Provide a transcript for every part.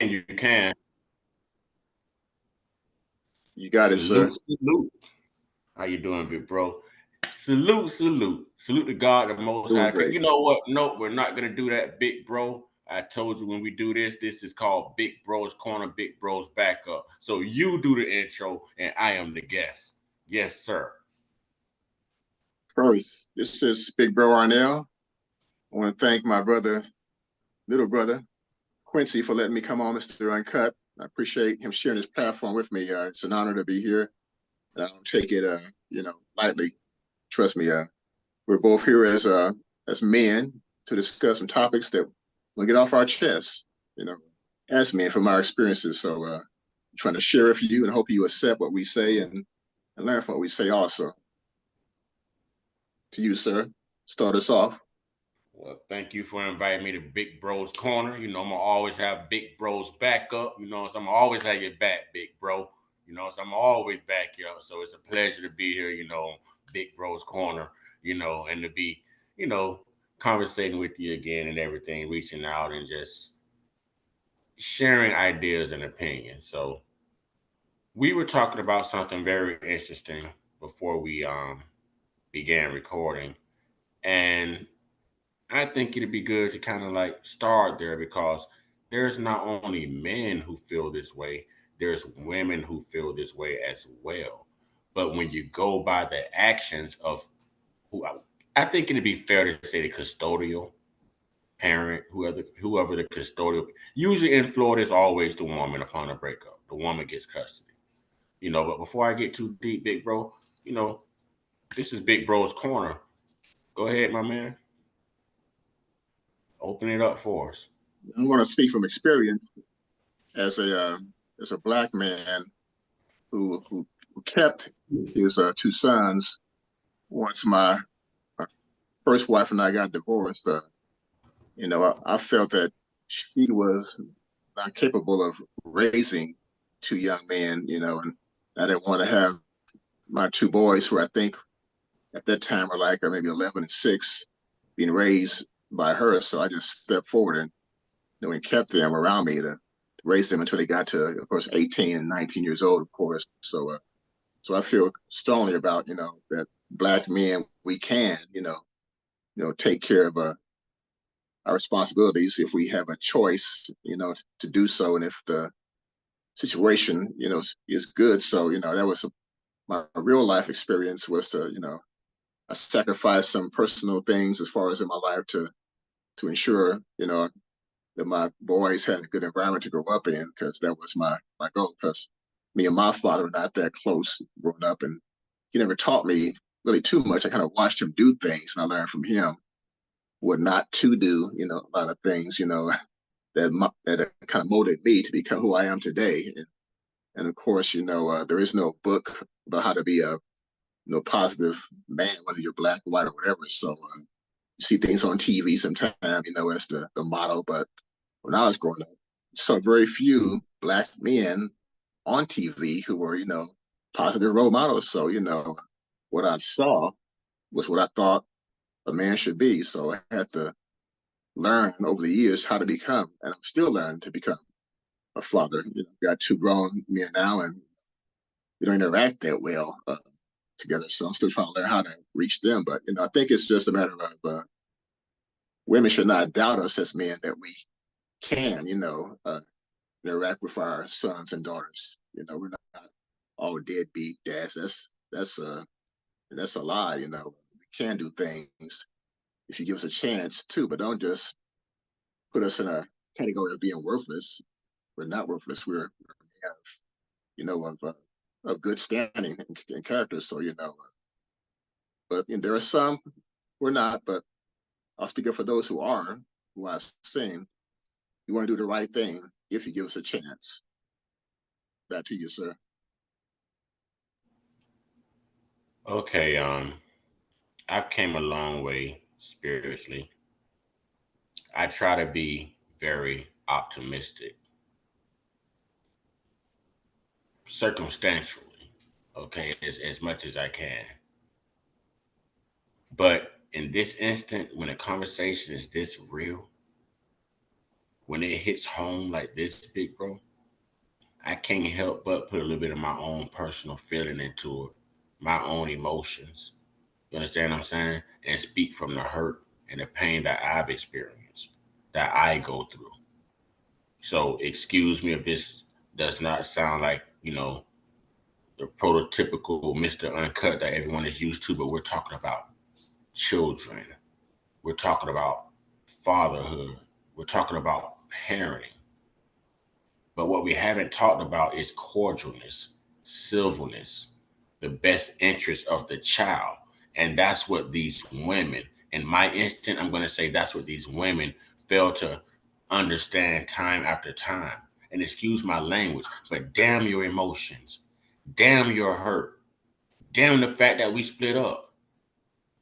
You can. You got it, sir. Salute, salute. How you doing, big bro? Salute, salute. Salute to God, the Most Doing High. great. You know what? No, we're not going to do that, big bro. I told you when we do this, this is called Big Bro's Corner, Big Bro's Backup. So you do the intro, and I am the guest. Yes, sir. First, this is Big Bro Arnell. I want to thank my brother, little brother, Quincy, for letting me come on Mr. Uncut. I appreciate him sharing his platform with me. It's an honor to be here. And I don't take it, lightly. Trust me. We're both here as men to discuss some topics that we'll get off our chests. You know, as men from our experiences. So, trying to share with you and hope you accept what we say and learn from what we say. Also, to you, sir. Start us off. Well, thank you for inviting me to Big Bro's Corner. I'm gonna always have Big Bro's backup. So I'm gonna always have your back, Big Bro. So I'm always back here. So it's a pleasure to be here. Big Bro's Corner. And to be, you know, conversating with you again and everything, reaching out and just sharing ideas and opinions. So we were talking about something very interesting before we began recording, and I think it'd be good to kind of like start there because there's not only men who feel this way, there's women who feel this way as well. But when you go by the actions of who I think it'd be fair to say the custodial parent, whoever the custodial, usually in Florida is always the woman upon a breakup. The woman gets custody. But before I get too deep, big bro, you know, this is Big Bro's Corner. Go ahead, my man. Open it up for us. I want to speak from experience as a black man who kept his two sons once my first wife and I got divorced. I felt that she was not capable of raising two young men. And I didn't want to have my two boys, who I think at that time were like maybe 11 and 6, being raised by her. So I just stepped forward and kept them around me to raise them until they got to, of course, 18 and 19 years old, of course. So I feel strongly about, that black men, we can, take care of our responsibilities if we have a choice, to do so. And if the situation, is good. So, that was my real life experience, was to, I sacrificed some personal things as far as in my life to ensure, that my boys had a good environment to grow up in, because that was my goal. Because me and my father were not that close growing up, and he never taught me really too much. I kind of watched him do things, and I learned from him what not to do. A lot of things, that kind of molded me to become who I am today. And of course, there is no book about how to be a positive man, whether you're black, white, or whatever. So you see things on TV sometimes, as the model. But when I was growing up, saw very few black men on TV who were, positive role models. So, what I saw was what I thought a man should be. So I had to learn over the years how to become, and I'm still learning to become a father. Got two grown men now, and we don't interact that well together. So I'm still trying to learn how to reach them. But, I think it's just a matter of women should not doubt us as men, that we can, interact with our sons and daughters. We're not all deadbeat dads. That's a lie. We can do things if you give us a chance to, but don't just put us in a category of being worthless. We're not worthless. We have, of good standing and character. So, but there are some we're not. But I'll speak up for those who are, who I've seen. You want to do the right thing if you give us a chance. Back to you, sir. Okay, I've came a long way spiritually. I try to be very optimistic, circumstantially, okay, as much as I can. But in this instant, when a conversation is this real, when it hits home like this, big bro, I can't help but put a little bit of my own personal feeling into it, my own emotions. You understand what I'm saying? And speak from the hurt and the pain that I've experienced, that I go through. So excuse me if this does not sound like, the prototypical Mr. Uncut that everyone is used to, but we're talking about children. We're talking about fatherhood. We're talking about parenting. But what we haven't talked about is cordialness, civilness, the best interest of the child. And that's what these women, in my instant, I'm going to say that's what these women fail to understand time after time. And excuse my language, but damn your emotions, damn your hurt, damn the fact that we split up,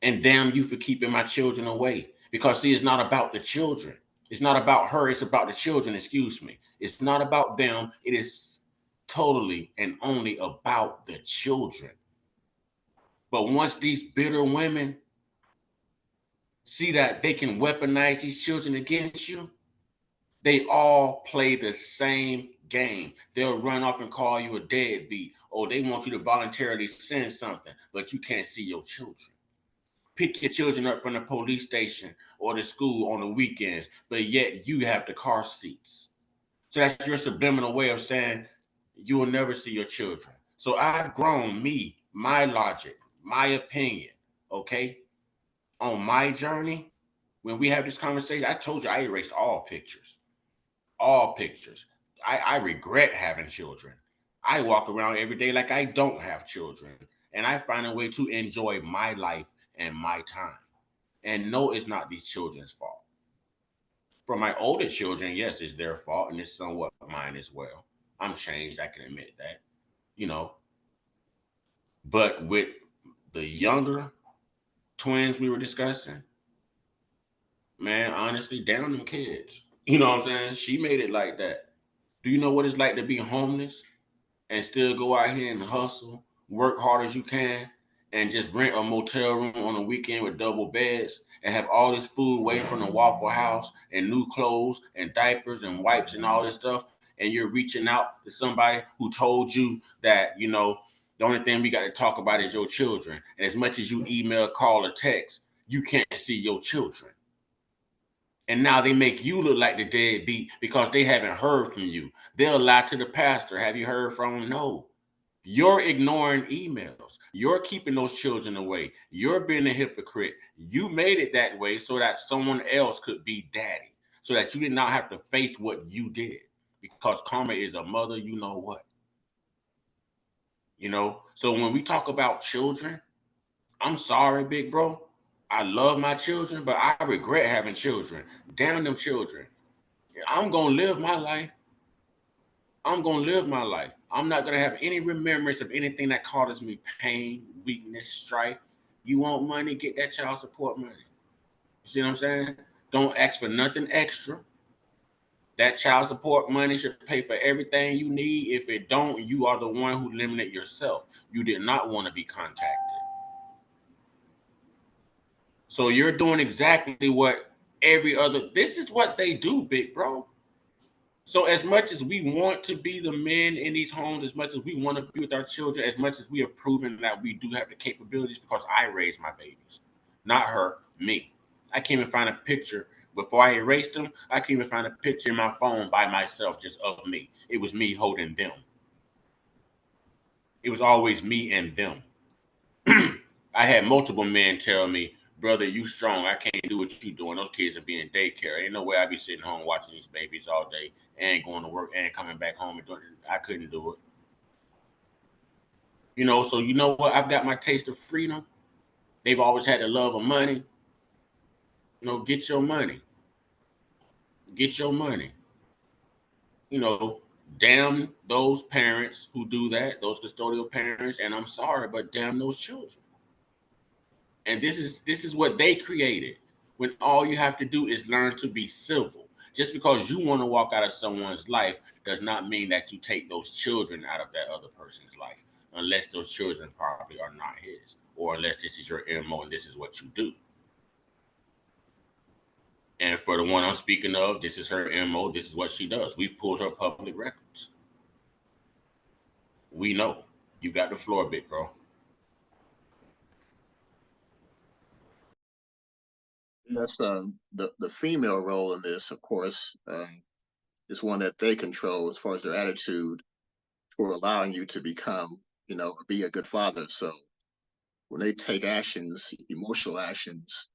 and damn you for keeping my children away. Because see, it's not about the children. It's not about her. It's about the children. Excuse me. It's not about them. It is totally and only about the children. But once these bitter women see that they can weaponize these children against you, they all play the same game. They'll run off and call you a deadbeat. Or they want you to voluntarily send something, but you can't see your children. Pick your children up from the police station or the school on the weekends, but yet you have the car seats. So that's your subliminal way of saying you will never see your children. So I've grown my logic, my opinion, okay? On my journey, when we have this conversation, I told you I erased all pictures. All pictures. I regret having children. I walk around every day like I don't have children. And I find a way to enjoy my life and my time. And no, it's not these children's fault. For my older children, yes, it's their fault and it's somewhat mine as well. I'm changed, I can admit that, you know. But with the younger twins we were discussing, man, honestly, down them kids. You know what I'm saying? She made it like that. Do you know what it's like to be homeless and still go out here and hustle, work hard as you can, and just rent a motel room on a weekend with double beds and have all this food waiting from the Waffle House and new clothes and diapers and wipes and all this stuff, and you're reaching out to somebody who told you that, the only thing we got to talk about is your children. And as much as you email, call, or text, you can't see your children. And now they make you look like the deadbeat because they haven't heard from you. They'll lie to the pastor. Have you heard from him? No. You're ignoring emails. You're keeping those children away. You're being a hypocrite. You made it that way so that someone else could be daddy, so that you did not have to face what you did. Because karma is a mother, you know what. So when we talk about children, I'm sorry, big bro. I love my children, but I regret having children. Damn them children. I'm going to live my life. I'm going to live my life. I'm not going to have any remembrance of anything that causes me pain, weakness, strife. You want money, get that child support money. You see what I'm saying? Don't ask for nothing extra. That child support money should pay for everything you need. If it don't, you are the one who limited yourself. You did not want to be contacted. So you're doing exactly what this is what they do, big bro. So as much as we want to be the men in these homes, as much as we want to be with our children, as much as we have proven that we do have the capabilities, because I raised my babies, not her, me. I can't even find a picture before I erased them. I can't even find a picture in my phone by myself, just of me. It was me holding them. It was always me and them. I had multiple men tell me, brother, you strong. I can't do what you doing. Those kids are being in daycare. Ain't no way I'd be sitting home watching these babies all day and going to work and coming back home and doing it. I couldn't do it. So you know what? I've got my taste of freedom. They've always had the love of money. Get your money. Get your money. You know, damn those parents who do that, those custodial parents, and I'm sorry, but damn those children. And this is what they created. When all you have to do is learn to be civil. Just because you want to walk out of someone's life does not mean that you take those children out of that other person's life, unless those children probably are not his, or unless this is your MO and this is what you do. And for the one I'm speaking of, this is her MO. This is what she does. We've pulled her public records. We know. You got the floor, big bro. That's the female role in this, of course, is one that they control as far as their attitude for allowing you to become, be a good father. So when they take actions, emotional actions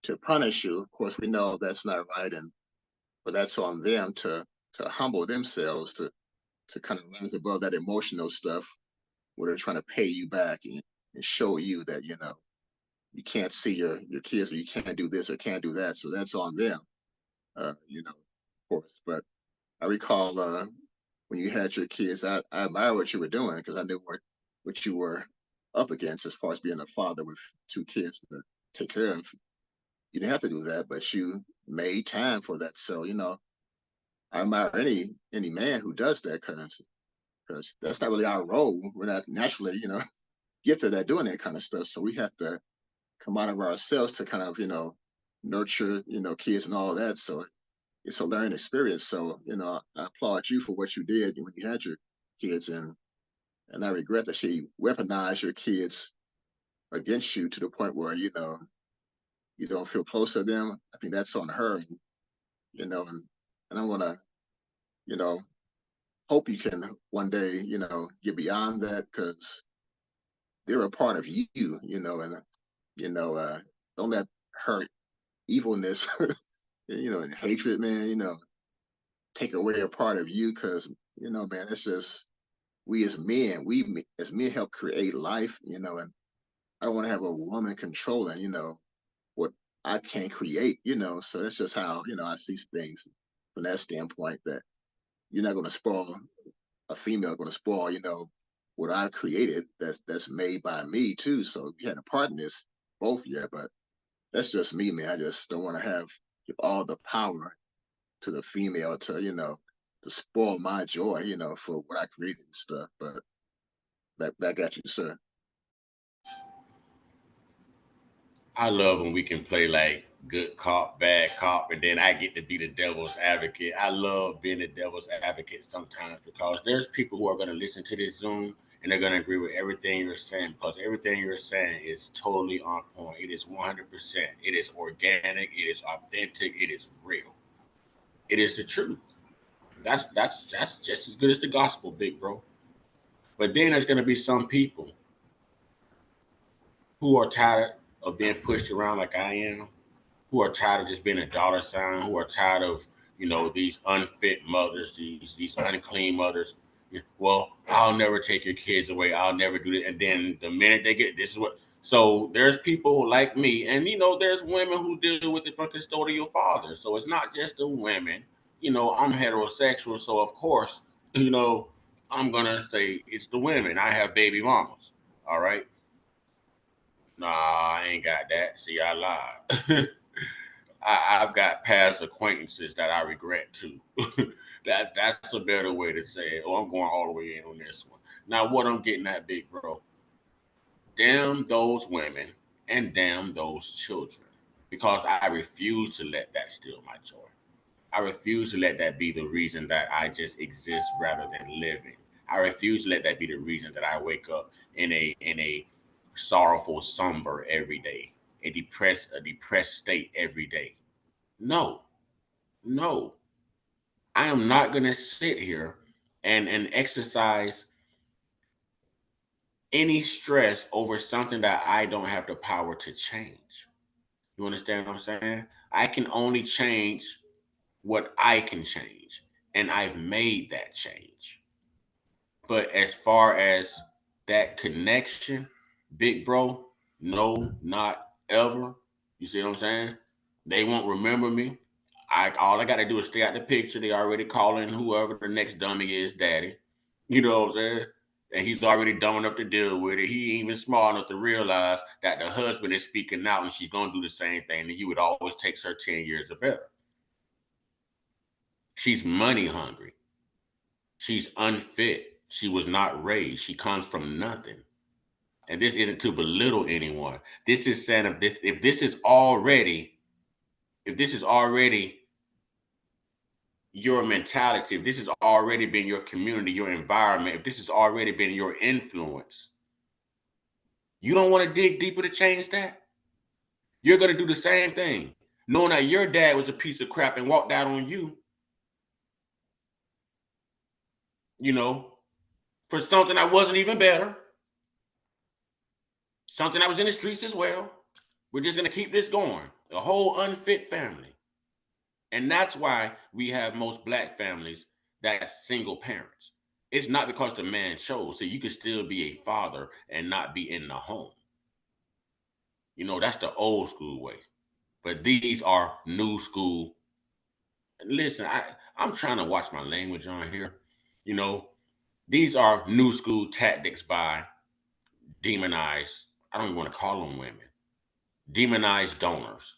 to punish you, of course, we know that's not right, but that's on them to humble themselves to kind of rise above that emotional stuff where they're trying to pay you back and show you that you can't see your kids or you can't do this or can't do that. So that's on them, of course. But I recall when you had your kids, I admire what you were doing because I knew what you were up against as far as being a father with two kids to take care of. You didn't have to do that, but you made time for that. So I admire any man who does that because that's not really our role. We're not naturally gifted at doing that kind of stuff. So we have to come out of ourselves to kind of nurture kids and all of that. So it's a learning experience. So I applaud you for what you did when you had your kids, and I regret that she weaponized your kids against you to the point where you don't feel close to them. I think that's on her, and I want to you know hope you can one day get beyond that because they're a part of you, and don't let her evilness, and hatred, man, take away a part of you because man, it's just we as men, as men help create life, and I don't want to have a woman controlling, what I can't create, so that's just how I see things from that standpoint that you're not going to spoil a female, going to spoil, what I've created that's made by me too. So you had a part in this, both, yeah, but that's just me, man. I just don't want to give all the power to the female to spoil my joy, for what I created and stuff. But back at you, sir. I love when we can play like good cop, bad cop, and then I get to be the devil's advocate. I love being the devil's advocate sometimes because there's people who are going to listen to this Zoom and they're going to agree with everything you're saying because everything you're saying is totally on point. It is 100%. It is organic. It is authentic. It is real. It is the truth. That's just as good as the gospel, big bro. But then there's going to be some people who are tired of being pushed around like I am, who are tired of just being a dollar sign, who are tired of these unfit mothers, these unclean mothers. Well, I'll never take your kids away. I'll never do that. And then the minute they get this is what. So there's people like me, and there's women who deal with it from custodial fathers. So it's not just the women. I'm heterosexual, so of course, you know, I'm gonna say it's the women. I have baby mamas. All right. Nah, I ain't got that. See, I lied. I've got past acquaintances that I regret too. That's a better way to say it. Oh, I'm going all the way in on this one. Now, what I'm getting at, big bro, damn those women and damn those children, because I refuse to let that steal my joy. I refuse to let that be the reason that I just exist rather than living. I refuse to let that be the reason that I wake up in a sorrowful, somber every day, a depressed state every day. No, no, I am not going to sit here and exercise any stress over something that I don't have the power to change. You understand what I'm saying? I can only change what I can change, and I've made that change. But as far as that connection, big bro, no, not ever. You see what I'm saying? They won't remember me. All I gotta do is stay out the picture. They already calling whoever the next dummy is daddy. You know what I'm saying? And he's already dumb enough to deal with it. He ain't even smart enough to realize that the husband is speaking out and she's gonna do the same thing to you. It always takes her 10 years or better. She's money hungry. She's unfit. She was not raised. She comes from nothing. And this isn't to belittle anyone. This is saying if this is already if this is already your mentality, if this has already been your community, your environment, if this has already been your influence, you don't want to dig deeper to change that. You're going to do the same thing, knowing that your dad was a piece of crap and walked out on you, for something that wasn't even better, something that was in the streets as well. We're just going to keep this going. A whole unfit family. And that's why we have most black families that's single parents. It's not because the man chose. So you could still be a father and not be in the home. That's the old school way. But these are new school. Listen, I'm trying to watch my language on here. These are new school tactics by demonized, I don't even want to call them women, demonized donors,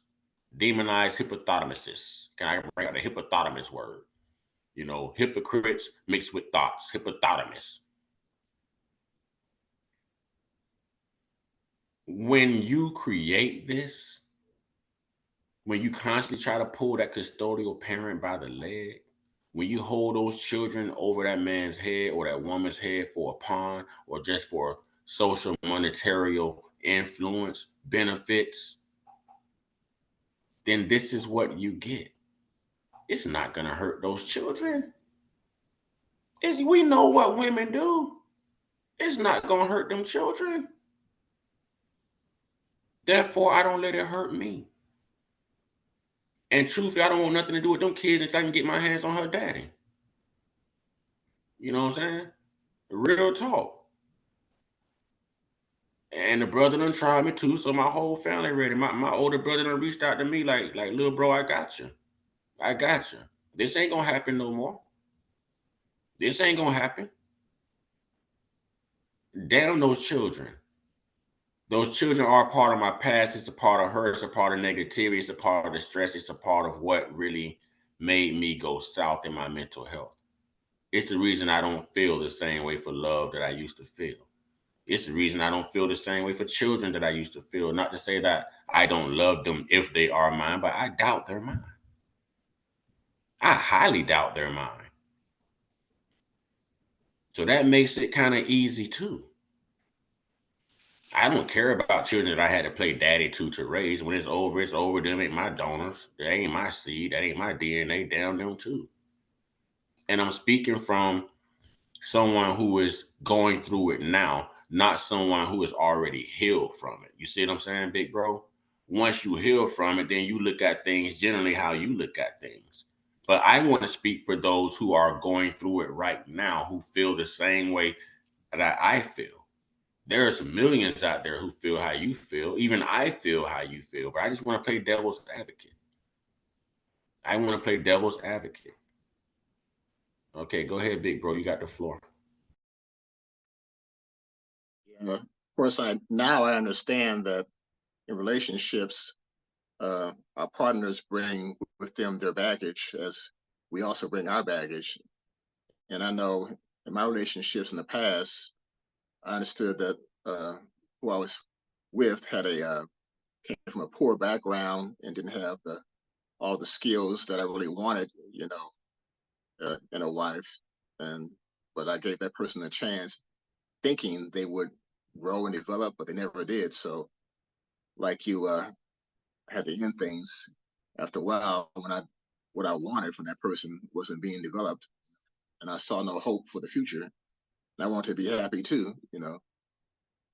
demonized hypothalamuses. Can I bring out the hypothalamus word? Hypocrites mixed with thoughts, hypothalamus. When you create this, when you constantly try to pull that custodial parent by the leg, when you hold those children over that man's head or that woman's head for a pawn or just for social monetary influence, benefits, then this is what you get. It's not going to hurt those children. We know what women do. It's not going to hurt them children. Therefore, I don't let it hurt me. And truthfully, I don't want nothing to do with them kids until I can get my hands on her daddy. You know what I'm saying? Real talk. And the brother done tried me too, so my whole family ready. My older brother done reached out to me like little bro, I got you. I got you. This ain't gonna happen no more. This ain't gonna happen. Damn those children. Those children are a part of my past. It's a part of her. It's a part of negativity. It's a part of the stress. It's a part of what really made me go south in my mental health. It's the reason I don't feel the same way for love that I used to feel. It's the reason I don't feel the same way for children that I used to feel. Not to say that I don't love them if they are mine, but I doubt they're mine. I highly doubt they're mine. So that makes it kind of easy too. I don't care about children that I had to play daddy to raise. When it's over, it's over. Them ain't my donors. They ain't my seed. That ain't my DNA. Damn them too. And I'm speaking from someone who is going through it now, not someone who is already healed from it. You see what I'm saying, big bro? Once you heal from it, then you look at things generally how you look at things. But I want to speak for those who are going through it right now, who feel the same way that I feel. There's millions out there who feel how you feel. Even I feel how you feel, but I just want to play devil's advocate. I want to play devil's advocate. Okay, go ahead, big bro. You got the floor. Of course, now I understand that in relationships, our partners bring with them their baggage, as we also bring our baggage. And I know in my relationships in the past, I understood that who I was with came from a poor background and didn't have all the skills that I really wanted, in a wife. But I gave that person a chance, thinking they would grow and develop, but they never did. So, like you had to end things after a while when what I wanted from that person wasn't being developed, and I saw no hope for the future. And I wanted to be happy too,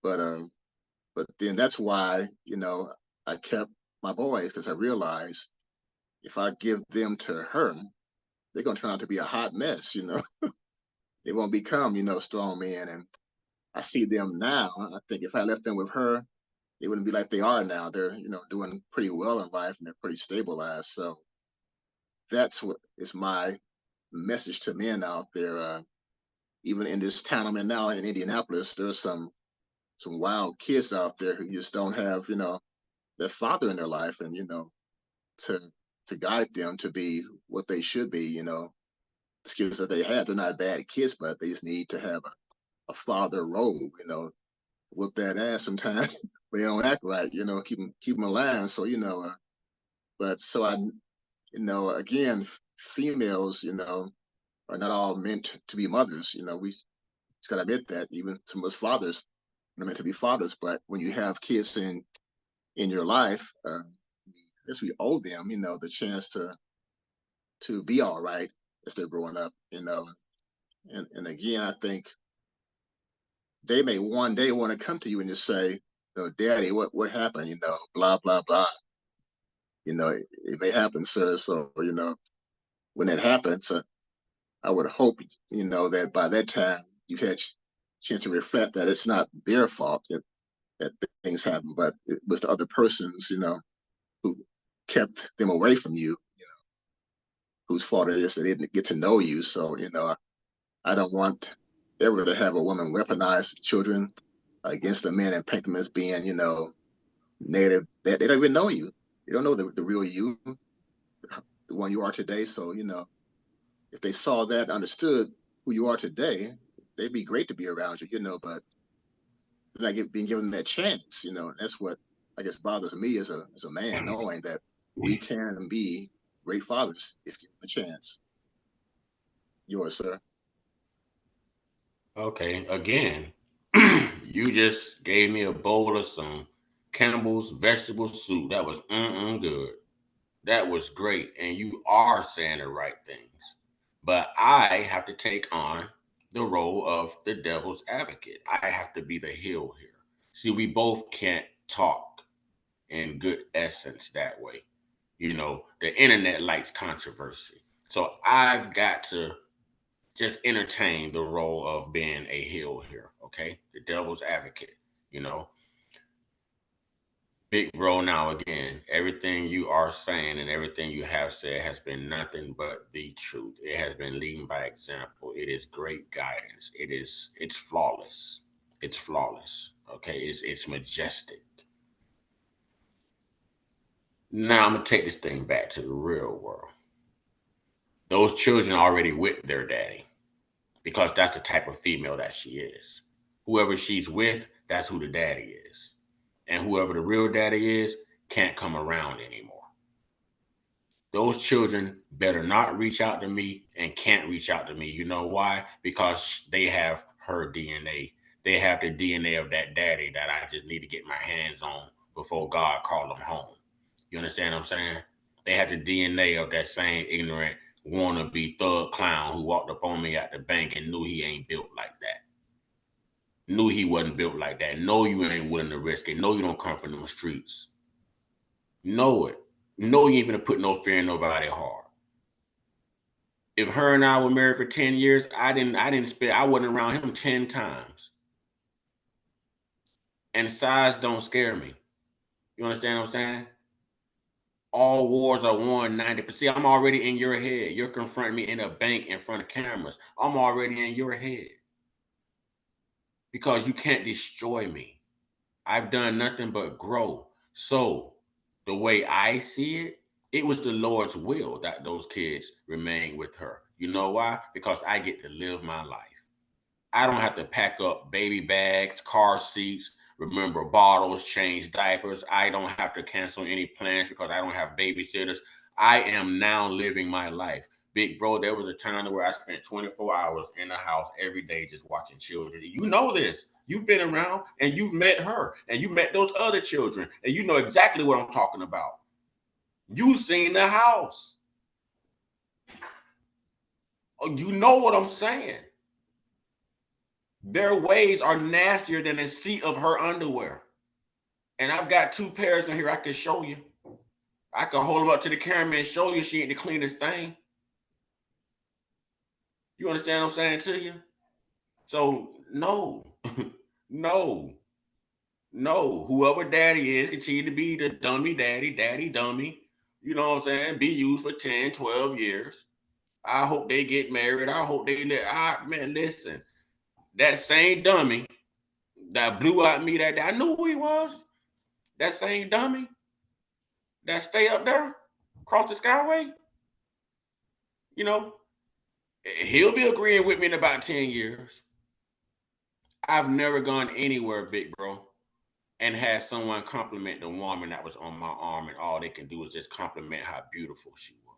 But then that's why I kept my boys, because I realized if I give them to her, they're gonna turn out to be a hot mess. They won't become strong men. And I see them now. I think if I left them with her, they wouldn't be like they are now. They're doing pretty well in life and they're pretty stabilized. So that's what is my message to men out there. Even in this town I'm in now in Indianapolis, there's some wild kids out there who just don't have their father in their life, and to guide them to be what they should be. The skills that they have, they're not bad kids, but they just need to have a father role. Whoop that ass sometimes. They don't act right. Keep them alive. So But so again, females, are not all meant to be mothers. We just gotta admit that. Even some of us fathers are meant to be fathers. But when you have kids in your life, I guess we owe them, the chance to be all right as they're growing up. And again, I think they may one day want to come to you and just say, Daddy, what happened? Blah blah blah. It may happen, sir. So when that happens, I would hope that by that time you've had a chance to reflect that it's not their fault that things happen, but it was the other persons who kept them away from you, whose fault it is they didn't get to know you. So I don't want ever to have a woman weaponize children against a man and paint them as being, negative. That they don't even know you. They don't know the real you, the one you are today. So, if they saw that, understood who you are today, they'd be great to be around you, but they're not being given that chance, and that's what I guess bothers me as a man, knowing that we can be great fathers if given a chance. Yours, sir. Okay, again, you just gave me a bowl of some Campbell's vegetable soup. That was good. That was great. And you are saying the right things. But I have to take on the role of the devil's advocate. I have to be the heel here. See, we both can't talk in good essence that way. The internet likes controversy. So I've got to just entertain the role of being a heel here, okay? The devil's advocate, you know. Big bro, now again, everything you are saying and everything you have said has been nothing but the truth. It has been leading by example. It is great guidance. It's flawless. It's flawless. Okay, it's majestic. Now I'm gonna take this thing back to the real world. Those children are already with their daddy because that's the type of female that she is. Whoever she's with, that's who the daddy is. And whoever the real daddy is can't come around anymore. Those children better not reach out to me and can't reach out to me. You know why? Because they have her DNA. They have the DNA of that daddy that I just need to get my hands on before God called them home. You understand what I'm saying? They have the DNA of that same ignorant wannabe thug clown who walked up on me at the bank and knew he ain't built like that. Knew he wasn't built like that. Know you ain't willing to risk it. Know you don't come from them streets. Know it. Know you ain't gonna put no fear in nobody heart. If her and I were married for 10 years, I wasn't around him 10 times. And size don't scare me. You understand what I'm saying? All wars are won 90%. See, I'm already in your head. You're confronting me in a bank in front of cameras. I'm already in your head. Because you can't destroy me. I've done nothing but grow. So, the way I see it, it was the Lord's will that those kids remain with her. You know why? Because I get to live my life. I don't have to pack up baby bags, car seats, remember bottles, change diapers. I don't have to cancel any plans because I don't have babysitters. I am now living my life. Big bro, there was a time where I spent 24 hours in the house every day just watching children. You know this. You've been around and you've met her and you met those other children and you know exactly what I'm talking about. You've seen the house. Oh, you know what I'm saying. Their ways are nastier than a seat of her underwear. And I've got two pairs in here I can show you. I can hold them up to the camera and show you she ain't the cleanest thing. You understand what I'm saying to you? So, no, no, no. Whoever daddy is, continue to be the dummy daddy, daddy dummy. You know what I'm saying? Be used for 10, 12 years. I hope they get married. I hope they live. Man, listen, that same dummy that blew out me that day, I knew who he was. That same dummy that stay up there across the skyway, you know, he'll be agreeing with me in about 10 years. I've never gone anywhere, big bro. and had someone compliment the woman that was on my arm, and all they can do is just compliment how beautiful she was.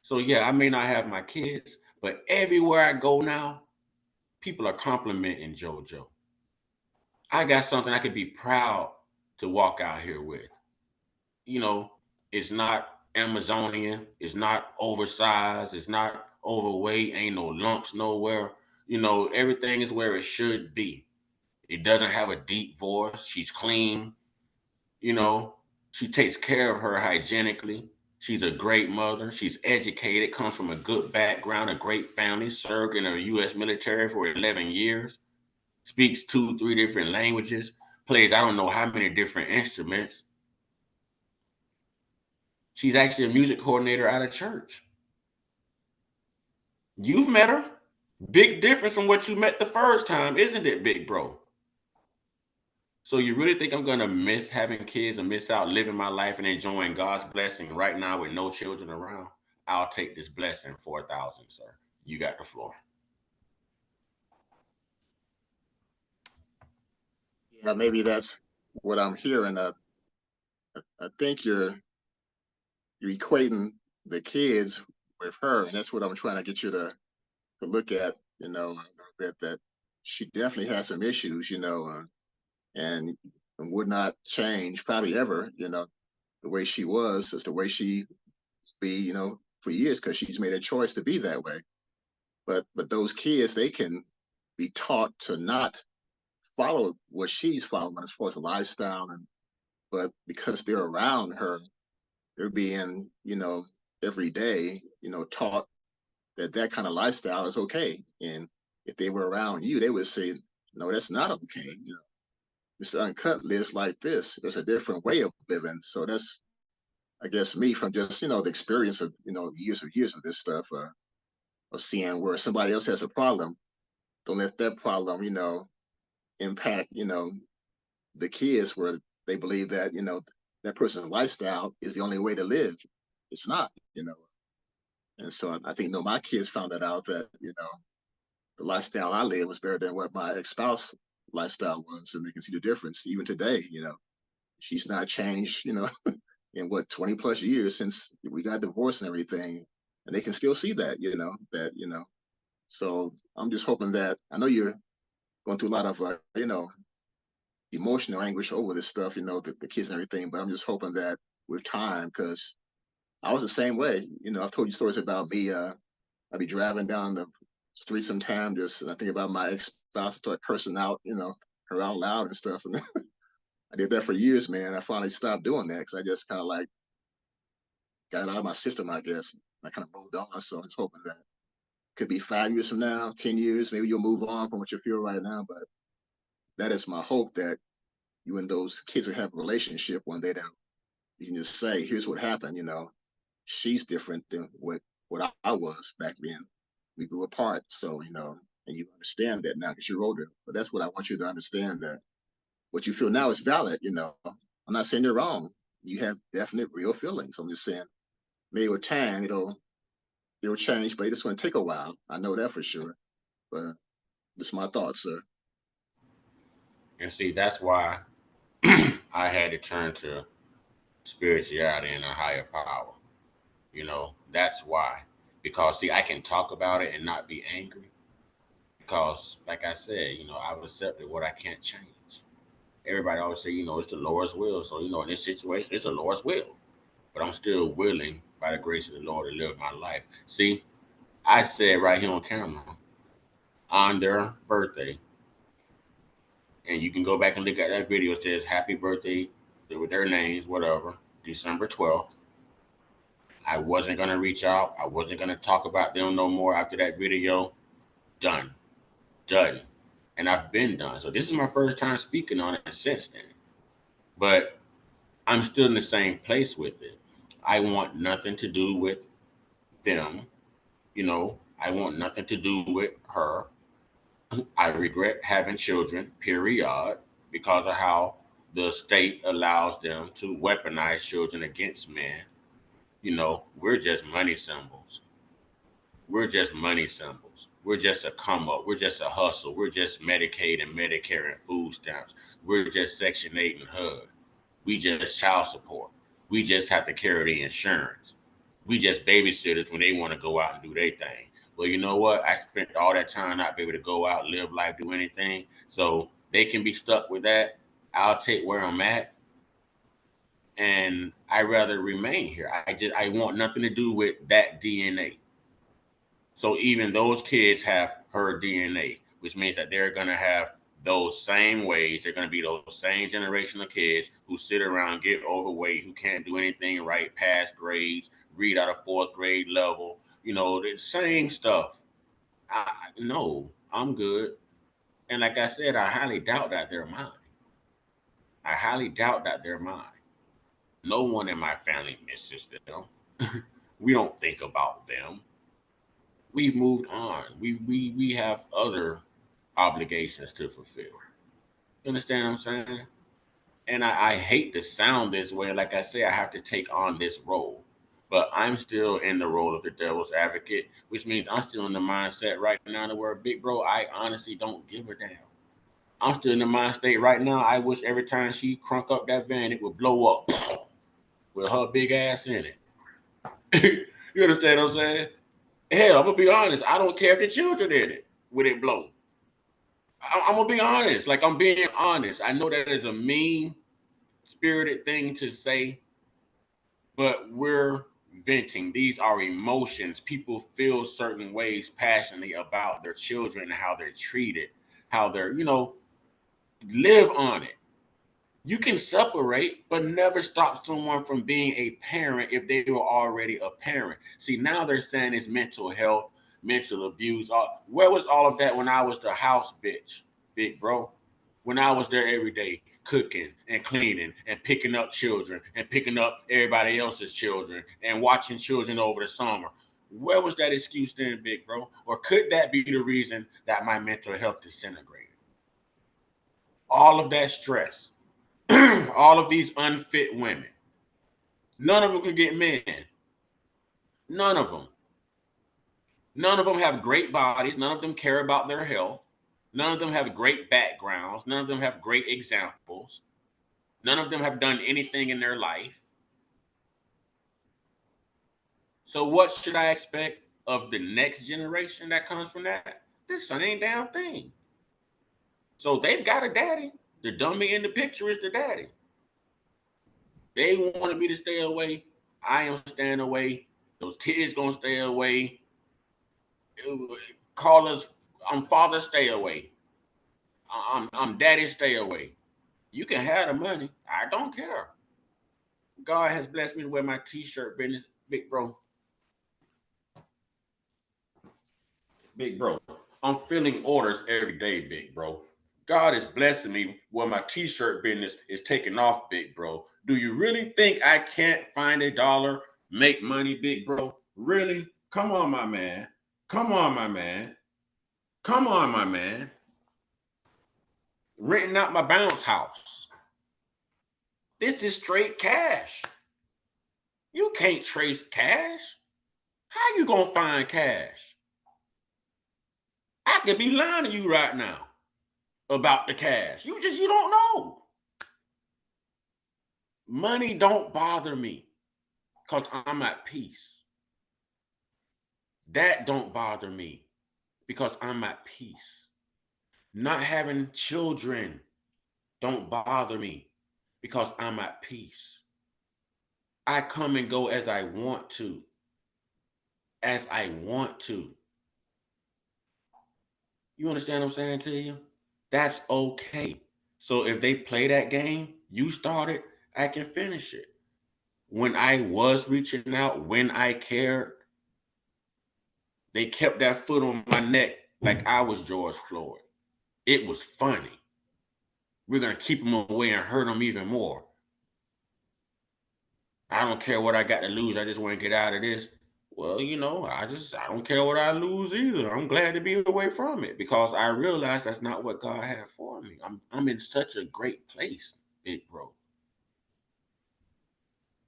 So yeah, I may not have my kids, but everywhere I go now, people are complimenting JoJo. I got something I could be proud to walk out here with. You know, it's not Amazonian, it's not oversized, it's not overweight, ain't no lumps nowhere. You know, everything is where it should be. It doesn't have a deep voice. She's clean. You know, she takes care of her hygienically. She's a great mother. She's educated, comes from a good background, a great family, served in the U.S. military for 11 years, speaks two, three different languages, plays I don't know how many different instruments. She's actually a music coordinator at a church. You've met her. Big difference from what you met the first time, isn't it, big bro? So you really think I'm gonna miss having kids and miss out living my life and enjoying God's blessing right now with no children around? I'll take this blessing for 1,000, sir. You got the floor. Yeah, maybe that's what I'm hearing. I think you're equating the kids with her, and that's what I'm trying to get you to look at. That she definitely has some issues. And would not change probably ever. The way she was is the way she be. For years because she's made a choice to be that way. But those kids, they can be taught to not follow what she's following as far as a lifestyle, and but because they're around her, they're being every day taught that that kind of lifestyle is okay. And if they were around you, they would say, no, that's not okay. Mr. Uncut lives like this. There's a different way of living. So that's, I guess, me from just the experience of years of this stuff, of seeing where somebody else has a problem. Don't let that problem impact the kids where they believe that that person's lifestyle is the only way to live. It's not. And so I think my kids found that out, that the lifestyle I live was better than what my ex-spouse lifestyle was, and they can see the difference even today. She's not changed, in what 20 plus years since we got divorced and everything, and they can still see that, So I'm just hoping that, I know you're going through a lot of emotional anguish over this stuff, the kids and everything, but I'm just hoping that with time, because I was the same way. I've told you stories about me. I'd be driving down the street sometime, just and I think about my ex-spouse, start cursing out, her out loud and stuff. And I did that for years, man. I finally stopped doing that because I just kind of like got it out of my system, I guess. I kind of moved on. So I'm just hoping that could be 5 years from now, 10 years, maybe you'll move on from what you feel right now. But that is my hope, that you and those kids will have a relationship one day, that you can just say, here's what happened, she's different than what I was back then. We grew apart. So, and you understand that now because you're older. But that's what I want you to understand, that what you feel now is valid. I'm not saying you're wrong. You have definite real feelings. I'm just saying maybe with time, it'll change, but it's going to take a while. I know that for sure. But it's my thoughts, sir. And see, that's why I had to turn to spirituality and a higher power. That's why. Because see, I can talk about it and not be angry. Because, like I said, I've accepted what I can't change. Everybody always say, it's the Lord's will. So, in this situation, it's the Lord's will. But I'm still willing, by the grace of the Lord, to live my life. See, I said right here on camera, on their birthday, and you can go back and look at that video. It says happy birthday with their names, whatever, December 12th. I wasn't going to reach out. I wasn't going to talk about them no more after that video. Done. Done. And I've been done. So this is my first time speaking on it since then. But I'm still in the same place with it. I want nothing to do with them. I want nothing to do with her. I regret having children, period, because of how the state allows them to weaponize children against men. We're just money symbols. We're just money symbols. We're just a come up. We're just a hustle. We're just Medicaid and Medicare and food stamps. we're just Section 8 and HUD. We just child support. We just have to carry the insurance. We just babysitters when they want to go out and do their thing. Well, you know what? I spent all that time not be able to go out, live life, do anything. So they can be stuck with that. I'll take where I'm at, and I rather remain here. I want nothing to do with that DNA. So even those kids have her DNA, which means that they're gonna have those same ways. They're gonna be those same generation of kids who sit around, get overweight, who can't do anything right, pass grades, read out of fourth grade level. You know, the same stuff. No, I'm good. And like I said, I highly doubt that they're mine. I highly doubt that they're mine. No one in my family misses them. We don't think about them. We've moved on. We have other obligations to fulfill. You understand what I'm saying? And I hate to sound this way. Like I say, I have to take on this role. But I'm still in the role of the devil's advocate, which means I'm still in the mindset right now to where, big bro, I honestly don't give a damn. I'm still in the mind state right now. I wish every time she crunk up that van, it would blow up with her big ass in it. You understand what I'm saying? Hell, I'm gonna be honest. I don't care if the children in it when it blow. I'm gonna be honest. Like I'm being honest. I know that is a mean spirited thing to say, but we're venting. These are emotions. People feel certain ways passionately about their children and how they're treated, how they're, live on it. You can separate, but never stop someone from being a parent if they were already a parent. See, now they're saying it's mental health, mental abuse. Where was all of that when I was the house bitch, big bro? When I was there every day cooking and cleaning and picking up children and picking up everybody else's children and watching children over the summer. Where was that excuse then, big bro? Or could that be the reason that my mental health disintegrated? All of that stress, all of these unfit women. None of them could get men. None of them. None of them have great bodies. None of them care about their health. None of them have great backgrounds. None of them have great examples. None of them have done anything in their life. So, what should I expect of the next generation that comes from that? The same damn thing. So, they've got a daddy. The dummy in the picture is the daddy. They wanted me to stay away. I am staying away. Those kids gonna stay away. Call us. I'm father. Stay away. I'm daddy. Stay away. You can have the money. I don't care. God has blessed me to wear my T-shirt business, big bro. Big bro. I'm filling orders every day, big bro. God is blessing me where my T-shirt business is taking off, big bro. Do you really think I can't find a dollar, make money, big bro? Really? Come on, my man. Come on, my man. Come on, my man. Renting out my bounce house. This is straight cash. You can't trace cash. How you gonna find cash? I could be lying to you right now about the cash. You don't know. Money don't bother me because I'm at peace. That don't bother me because I'm at peace. Not having children don't bother me because I'm at peace. I come and go as I want to. As I want to. You understand what I'm saying to you? That's okay. So if they play that game, you started, I can finish it. When I was reaching out, when I cared, they kept that foot on my neck like I was George Floyd. It was funny. We're going to keep them away and hurt them even more. I don't care what I got to lose. I just want to get out of this. Well, I don't care what I lose either. I'm glad to be away from it because I realize that's not what God had for me. I'm in such a great place, big bro.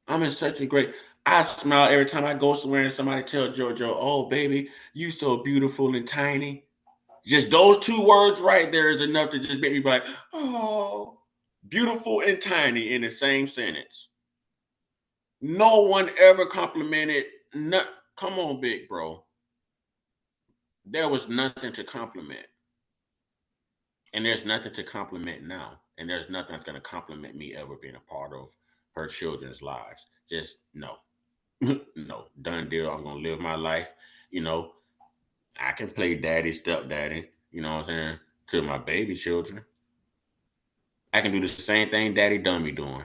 I'm in such a great. I smile every time I go somewhere and somebody tell JoJo, "Oh, baby, you so beautiful and tiny." Just those two words right there is enough to just make me be like, "Oh." Beautiful and tiny in the same sentence. No one ever complimented. No, come on, big bro. There was nothing to compliment. And there's nothing to compliment now. And there's nothing that's going to compliment me ever being a part of her children's lives. Just no. No. Done deal. I'm going to live my life. You know, I can play daddy, stepdaddy, you know what I'm saying, to my baby children. I can do the same thing daddy done me doing.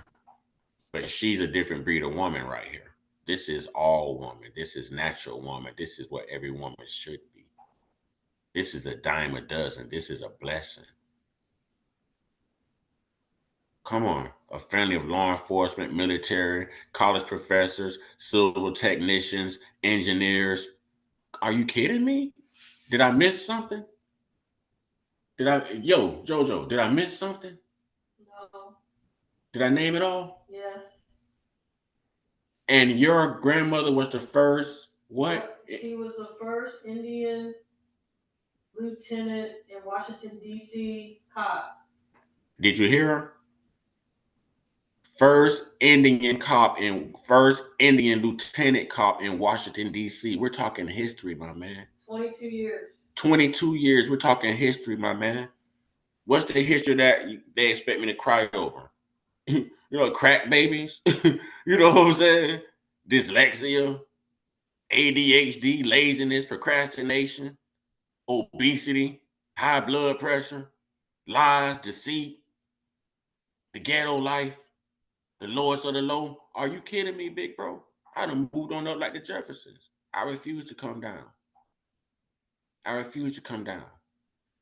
But she's a different breed of woman right here. This is all woman. This is natural woman. This is what every woman should be. This is a dime a dozen. This is a blessing. Come on. A family of law enforcement, military, college professors, civil technicians, engineers. Are you kidding me? Did I miss something? Jojo, did I miss something? No. Did I name it all? Yes. And your grandmother was the first what? She was the first Indian lieutenant in Washington, D.C. cop. Did you hear her? First Indian lieutenant cop in Washington, D.C. We're talking history, my man. 22 years. 22 years. We're talking history, my man. What's the history that they expect me to cry over? You know, crack babies. You know what I'm saying? Dyslexia, ADHD, laziness, procrastination, obesity, high blood pressure, lies, deceit, the ghetto life, the lowest of the low. Are you kidding me, big bro? I done moved on up like the Jeffersons. I refuse to come down. I refuse to come down.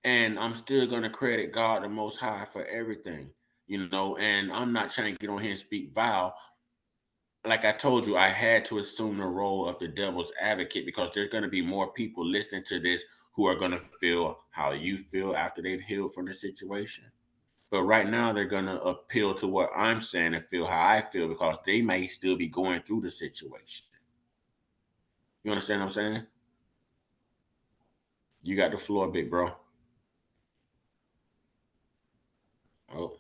And I'm still gonna credit God the Most High for everything, you know. And I'm not trying to get on here and speak vile. Like I told you, I had to assume the role of the devil's advocate because there's gonna be more people listening to this who are gonna feel how you feel after they've healed from the situation. But right now, they're gonna appeal to what I'm saying and feel how I feel because they may still be going through the situation. You understand what I'm saying? You got the floor, big bro. Oh,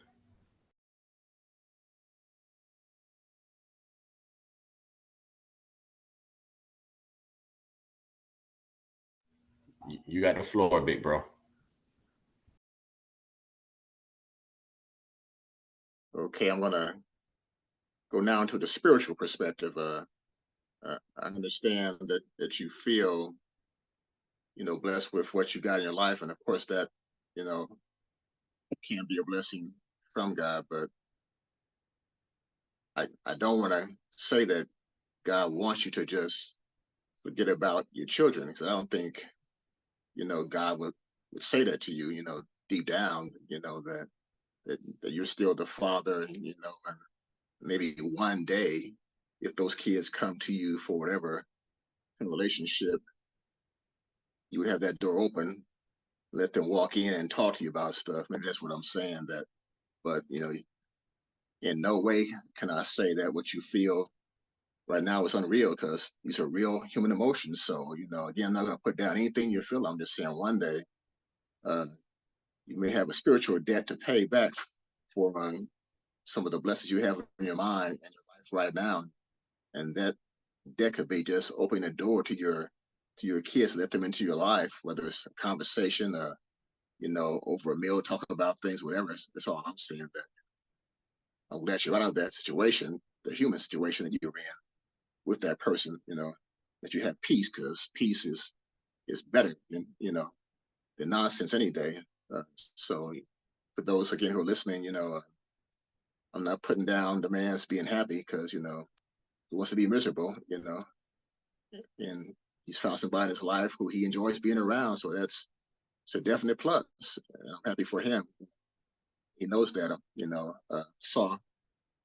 you got the floor, big bro. Okay, I'm gonna go now into the spiritual perspective. I understand that you feel, blessed with what you got in your life, and of course that, you know, can be a blessing from God. But I don't want to say that God wants you to just forget about your children, because I don't think, God would say that to you, deep down, that you're still the father, and maybe one day, if those kids come to you for whatever relationship, you would have that door open, let them walk in and talk to you about stuff. Maybe that's what I'm saying. But in no way can I say that what you feel right now is unreal, because these are real human emotions. So, again, I'm not going to put down anything you feel. I'm just saying one day uh, you may have a spiritual debt to pay back for some of the blessings you have in your mind and your life right now. And that could be just opening the door to your kids, let them into your life, whether it's a conversation, over a meal, talking about things, whatever. That's all I'm saying. That I'm glad you're out of that situation, the human situation that you're in with that person. That you have peace, because peace is better than than nonsense any day. Uh, so for those again who are listening, I'm not putting down the man's being happy, because he wants to be miserable, and he's found somebody in his life who he enjoys being around. So that's it's a definite plus. I'm happy for him. He knows that. Saw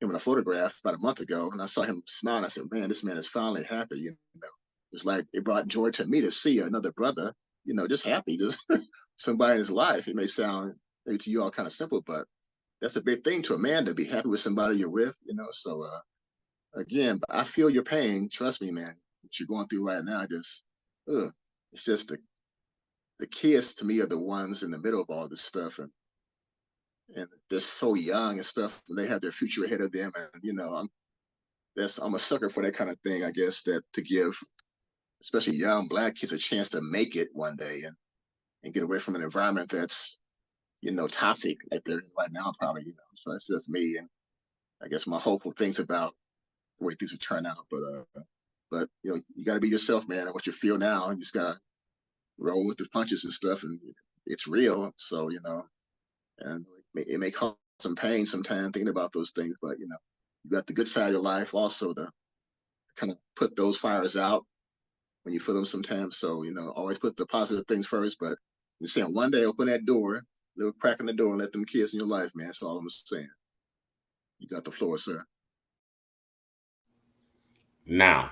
him in a photograph about a month ago, and I saw him smiling. I said, "Man, this man is finally happy." It's like it brought joy to me to see another brother, just happy, just somebody in his life. It may sound maybe to you all kind of simple, but that's a big thing to a man, to be happy with somebody you're with. So again, I feel your pain. Trust me, man. What you're going through right now, just it's just the kids to me are the ones in the middle of all this stuff, and and they're so young and stuff, and they have their future ahead of them. And I'm a sucker for that kind of thing. I guess that to give, especially young Black kids, a chance to make it one day and get away from an environment that's toxic like they're in right now, probably. So that's just me, and I guess my hopeful things about the way things will turn out. But you got to be yourself, man. And what you feel now, you just gotta roll with the punches and stuff, and it's real. So and it may cause some pain sometimes thinking about those things, but you got the good side of your life also to kind of put those fires out when you feel them sometimes. So always put the positive things first. But you're saying one day open that door, little crack in the door, and let them kids in your life, man. That's all I'm saying. You got the floor, sir. Now,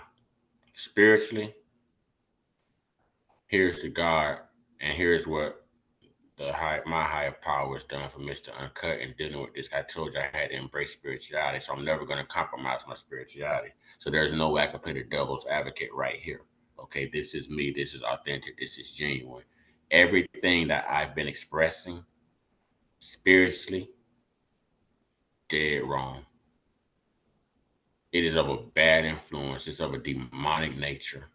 spiritually, here's to God, and here's what my higher power has done for Mr. Uncut and dealing with this. I told you I had to embrace spirituality, so I'm never going to compromise my spirituality. So there's no way I can play the devil's advocate right here. Okay, this is me. This is authentic. This is genuine. Everything that I've been expressing spiritually, dead wrong. It is of a bad influence. It's of a demonic nature.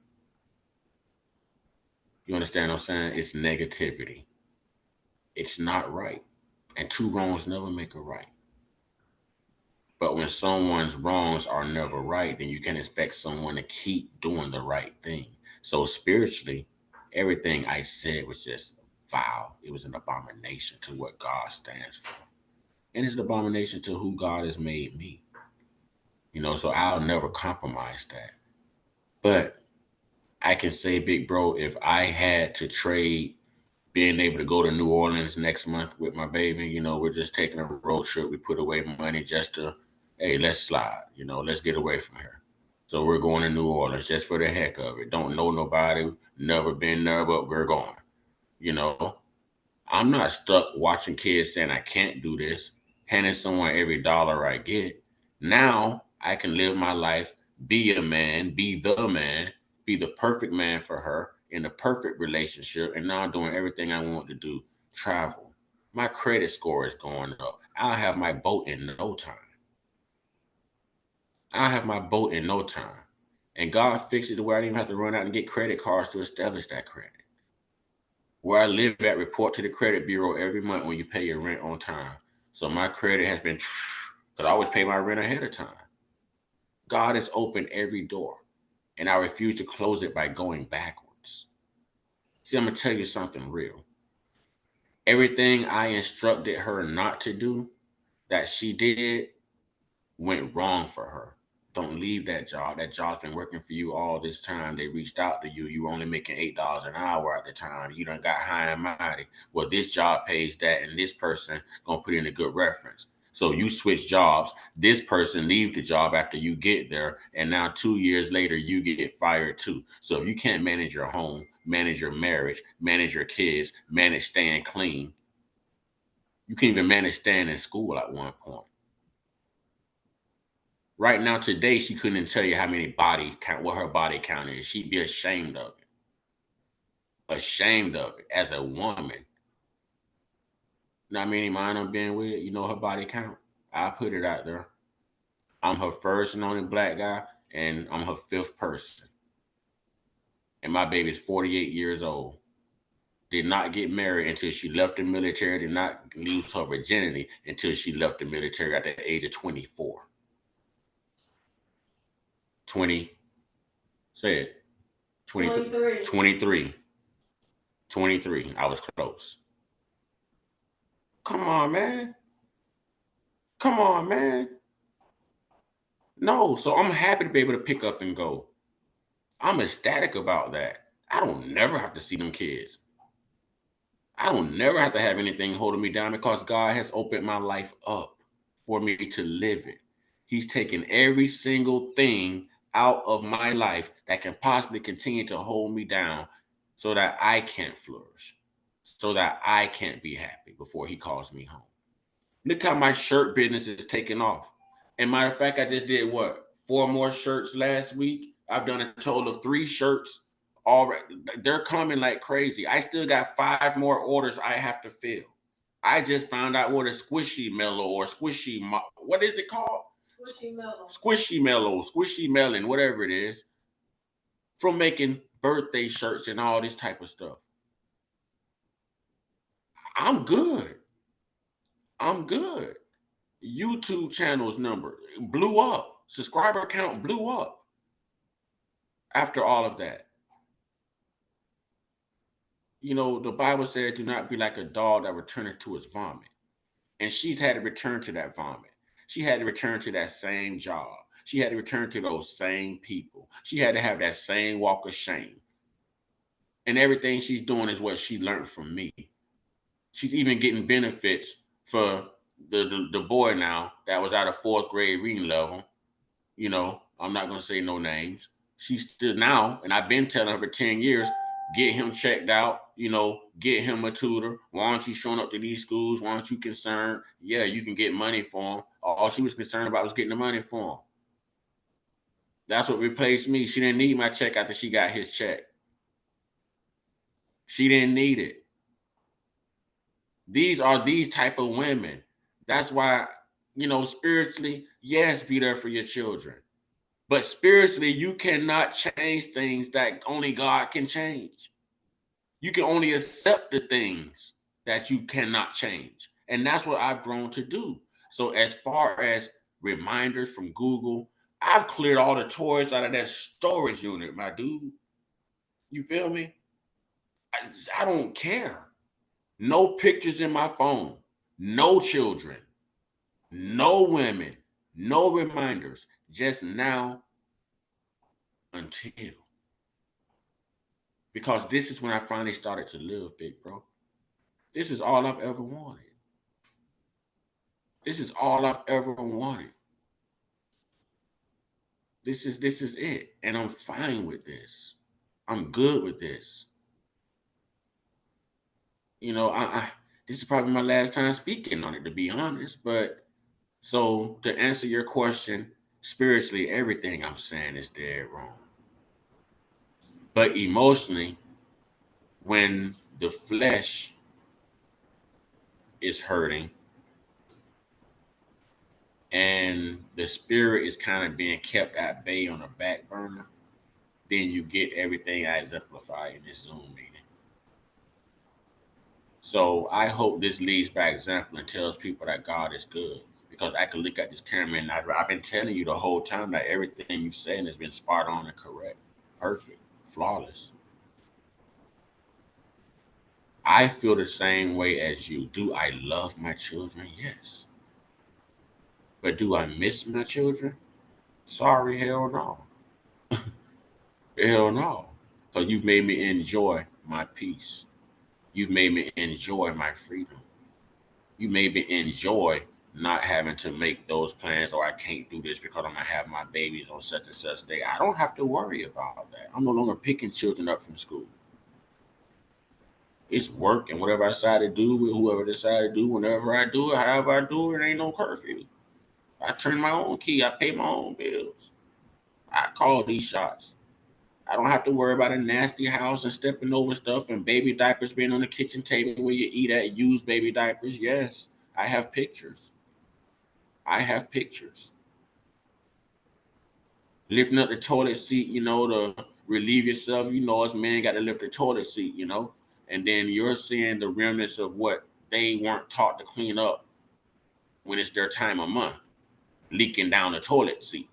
You understand what I'm saying? It's negativity. It's not right. And two wrongs never make a right. But when someone's wrongs are never right, then you can expect someone to keep doing the right thing. So spiritually, everything I said was just foul. It was an abomination to what God stands for. And it's an abomination to who God has made me. So I'll never compromise that. But I can say, big bro, if I had to trade being able to go to New Orleans next month with my baby, we're just taking a road trip. We put away money just to, hey, let's slide, let's get away from here. So we're going to New Orleans just for the heck of it. Don't know nobody, never been there, but we're going. You know, I'm not stuck watching kids saying I can't do this, handing someone every dollar I get. Now I can live my life, be a man, be the perfect man for her in the perfect relationship, and now doing everything I want to do. Travel. My credit score is going up. I'll have my boat in no time. I'll have my boat in no time. And God fixed it to where I didn't even have to run out and get credit cards to establish that credit. Where I live at, report to the credit bureau every month when you pay your rent on time. So my credit has been, because I always pay my rent ahead of time. God has opened every door, and I refuse to close it by going backwards. See, I'm going to tell you something real. Everything I instructed her not to do that she did went wrong for her. Don't leave that job. That job's been working for you all this time. They reached out to you. You were only making $8 an hour at the time. You done got high and mighty. Well, this job pays that, and this person gonna put in a good reference. So you switch jobs. This person leaves the job after you get there, and now 2 years later you get fired too. So if you can't manage your home, manage your marriage, manage your kids, manage staying clean, you can't even manage staying in school at one point. Right now, today, she couldn't tell you how many body count, what her body count is. She'd be ashamed of it. Ashamed of it as a woman. Not many mind I'm being with, her body count. I put it out there. I'm her first and only Black guy, and I'm her fifth person. And my baby's 48 years old. Did not get married until she left the military, did not lose her virginity until she left the military at the age of 24. 20, say it, 23. 23. 23. I was close. Come on, man. Come on, man. No, so I'm happy to be able to pick up and go. I'm ecstatic about that. I don't never have to see them kids. I don't never have to have anything holding me down because God has opened my life up for me to live it. He's taken every single thing out of my life that can possibly continue to hold me down so that I can't flourish, so that I can't be happy before he calls me home. Look how my shirt business is taking off. And matter of fact, I just did what? 4 more shirts last week. I've done a total of 3 shirts already. They're coming like crazy. I still got 5 more orders I have to fill. I just found out what a squishy mellow or what is it called? Squishy mellow. Squishy mellow, squishy melon, whatever it is, from making birthday shirts and all this type of stuff. I'm good. I'm good. YouTube channels number blew up. Subscriber count blew up after all of that. You know, the Bible says, do not be like a dog that returneth to its vomit. And she's had to return to that vomit. She had to return to that same job. She had to return to those same people. She had to have that same walk of shame. And everything she's doing is what she learned from me. She's even getting benefits for the boy now that was out of fourth grade reading level. You know, I'm not gonna say no names. She's still now, and I've been telling her for 10 years, get him checked out, you know, get him a tutor. Why aren't you showing up to these schools? Why aren't you concerned? Yeah, you can get money for him. All she was concerned about was getting the money for him. That's what replaced me. She didn't need my check after she got his check. She didn't need it. These are these type of women. That's why, you know, spiritually, yes, be there for your children. But spiritually, you cannot change things that only God can change. You can only accept the things that you cannot change. And that's what I've grown to do. So as far as reminders from Google, I've cleared all the toys out of that storage unit, my dude. You feel me? I don't care. No pictures in my phone. No children. No women. No reminders. Just now until. Because this is when I finally started to live, big bro. This is all I've ever wanted. This is all I've ever wanted. This is it. And I'm fine with this. I'm good with this. You know, I this is probably my last time speaking on it, to be honest. But so to answer your question, spiritually, everything I'm saying is dead wrong. But emotionally, when the flesh is hurting and the spirit is kind of being kept at bay on a back burner, then you get everything I exemplify in this Zoom meeting. So I hope this leads by example and tells people that God is good. Because I can look at this camera and I've been telling you the whole time that everything you've said has been spot on and correct, perfect, flawless. I feel the same way as you. Do I love my children? Yes. But do I miss my children? Sorry, hell no. Hell no. Because you've made me enjoy my peace. You've made me enjoy my freedom. You made me enjoy not having to make those plans or I can't do this because I'm going to have my babies on such and such day. I don't have to worry about that. I'm no longer picking children up from school. It's work and whatever I decide to do with whoever I decide to do, whenever I do it, however I do it, ain't no curfew. I turn my own key. I pay my own bills. I call these shots. I don't have to worry about a nasty house and stepping over stuff and baby diapers being on the kitchen table where you eat at, used baby diapers. Yes, I have pictures. I have pictures. Lifting up the toilet seat, you know, to relieve yourself. You know, us men got to lift the toilet seat, you know, and then you're seeing the remnants of what they weren't taught to clean up when it's their time of month, leaking down the toilet seat.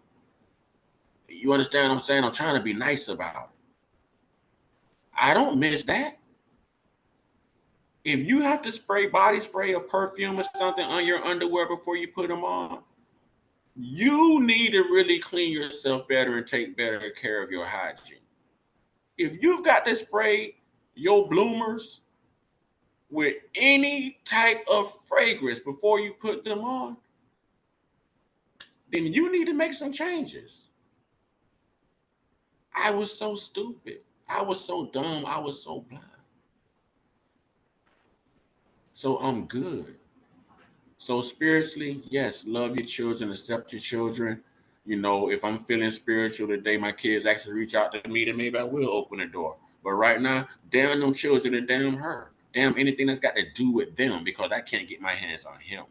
You understand what I'm saying? I'm trying to be nice about it. I don't miss that. If you have to spray body spray or perfume or something on your underwear before you put them on, you need to really clean yourself better and take better care of your hygiene. If you've got to spray your bloomers with any type of fragrance before you put them on, then you need to make some changes. I was so stupid. I was so dumb. I was so blind. So I'm good. So spiritually, yes, love your children, accept your children. You know, if I'm feeling spiritual today, my kids actually reach out to me, then maybe I will open the door. But right now, damn them children and damn her. damn anything that's got to do with them because I can't get my hands on him.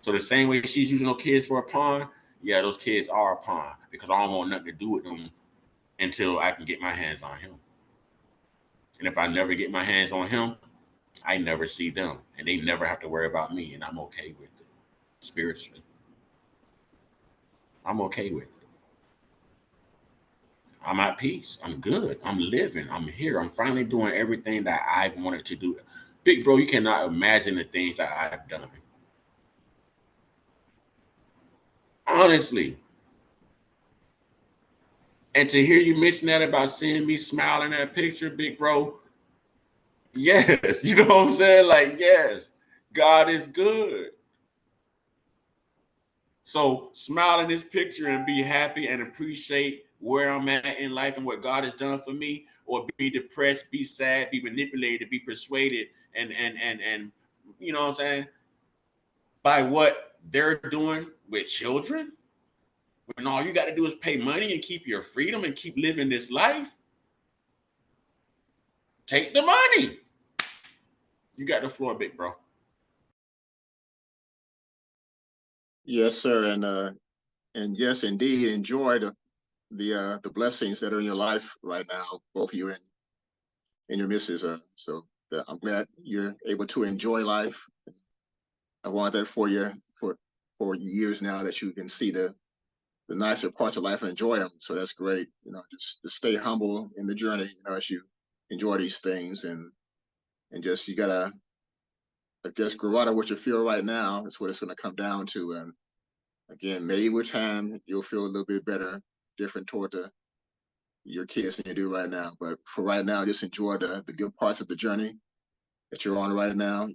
So the same way she's using those kids for a pawn, yeah, those kids are a pawn because I don't want nothing to do with them until I can get my hands on him. And if I never get my hands on him, I never see them, and they never have to worry about me, and I'm okay with it. Spiritually, I'm okay with it. I'm at peace. I'm good. I'm living. I'm here. I'm finally doing everything that I've wanted to do. Big bro, you cannot imagine the things that I've done. Honestly. And to hear you mention that about seeing me smile in that picture, big bro, yes. You know what I'm saying? Like, yes, God is good. So smile in this picture and be happy and appreciate where I'm at in life and what God has done for me, or be depressed, be sad, be manipulated, be persuaded, and you know what I'm saying, by what they're doing with children, when all you got to do is pay money and keep your freedom and keep living this life. Take the money. You got the floor, big bro. Yes, sir, and yes, indeed, enjoy the blessings that are in your life right now, both you and your missus. I'm glad you're able to enjoy life. I want that for you for years now, that you can see the nicer parts of life and enjoy them. So that's great. Just stay humble in the journey. As you enjoy these things, and just, you gotta, I guess, grow out of what you feel right now. That's what it's going to come down to. And again, maybe with time you'll feel a little bit better, different toward your kids than you do right now. But for right now, just enjoy the good parts of the journey that you're on right now.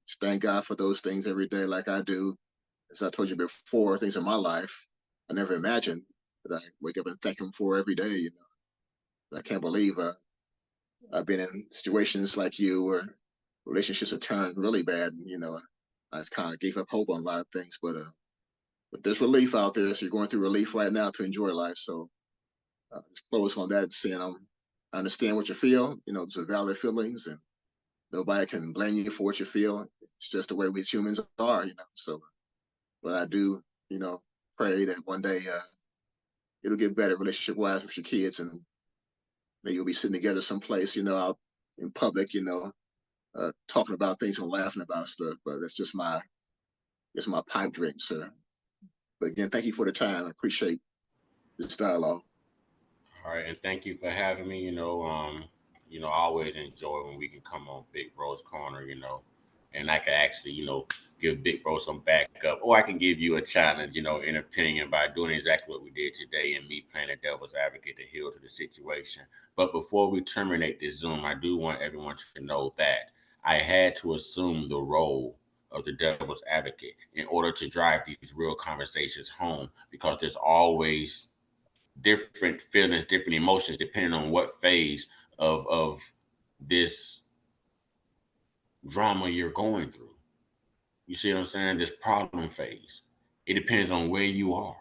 Just thank God for those things every day, like I do. As I told you before, things in my life I never imagined that I wake up and thank Him for every day. I can't believe I've been in situations like you where relationships have turned really bad. And, I just kind of gave up hope on a lot of things. But there's relief out there. So you're going through relief right now to enjoy life. So just close on that, saying I understand what you feel. Those are valid feelings, and nobody can blame you for what you feel. It's just the way we as humans are. So, but I do, pray that one day it'll get better relationship wise with your kids, and maybe you'll be sitting together someplace, out in public, talking about things and laughing about stuff. But that's just my pipe dream, sir. But again, thank you for the time. I appreciate this dialogue. All right, and thank you for having me. I always enjoy when we can come on Big Bro's Corner, and I can actually, give Big Bro some backup, or I can give you a challenge, in opinion by doing exactly what we did today and me playing the devil's advocate to heal to the situation. But before we terminate this Zoom, I do want everyone to know that I had to assume the role of the devil's advocate in order to drive these real conversations home, because there's always different feelings, different emotions, depending on what phase of this drama you're going through. You see what I'm saying? This problem phase. It depends on where you are.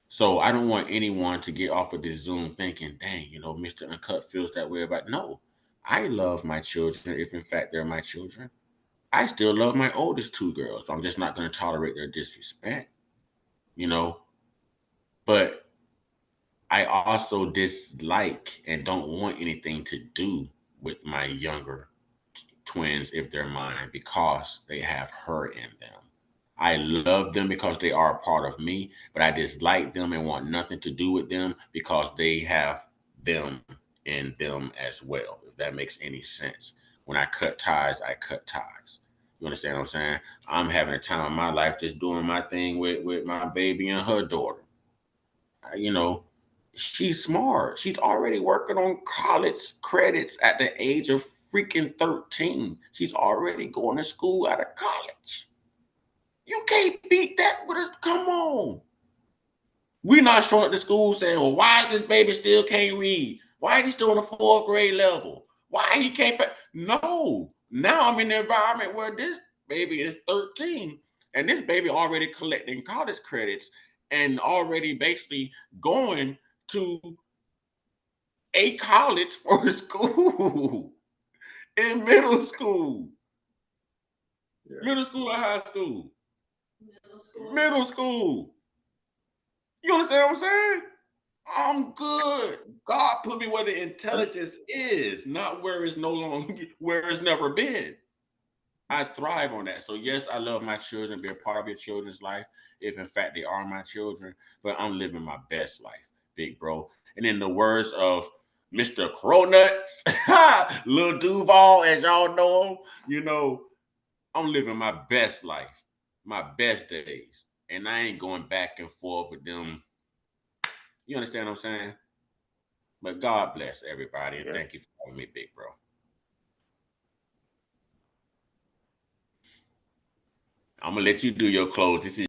So I don't want anyone to get off of this Zoom thinking, dang, Mr. Uncut feels that way about. No, I love my children if in fact they're my children. I still love my oldest two girls. I'm just not going to tolerate their disrespect, you know. But I also dislike and don't want anything to do with my younger twins if they're mine, because they have her in them. I love them because they are a part of me, but I dislike them and want nothing to do with them because they have them in them as well, if that makes any sense. When I cut ties, I cut ties. You understand what I'm saying? I'm having a time of my life just doing my thing with my baby and her daughter. You know, she's smart. She's already working on college credits at the age of freaking 13. She's already going to school out of college. You can't beat that with us. Come on. We're not showing up to school saying, well, why is this baby still can't read? Why is he still on the fourth grade level? Why he can't? No. Now I'm in the environment where this baby is 13 and this baby already collecting college credits and already basically going to a college for school. in middle school. Yeah. Middle school or high school? Middle school. Middle school. You understand what I'm saying? I'm good. God put me where the intelligence is, not where it's no longer, where it's never been. I thrive on that. So yes, I love my children, be a part of your children's life, if in fact they are my children, but I'm living my best life, big bro. And in the words of Mr. Cronuts, Lil Duval, as y'all know him, you know, I'm living my best life, my best days. And I ain't going back and forth with them. You understand what I'm saying? But God bless everybody, and Yeah. thank you for having me, big bro. I'm gonna let you do your close. This is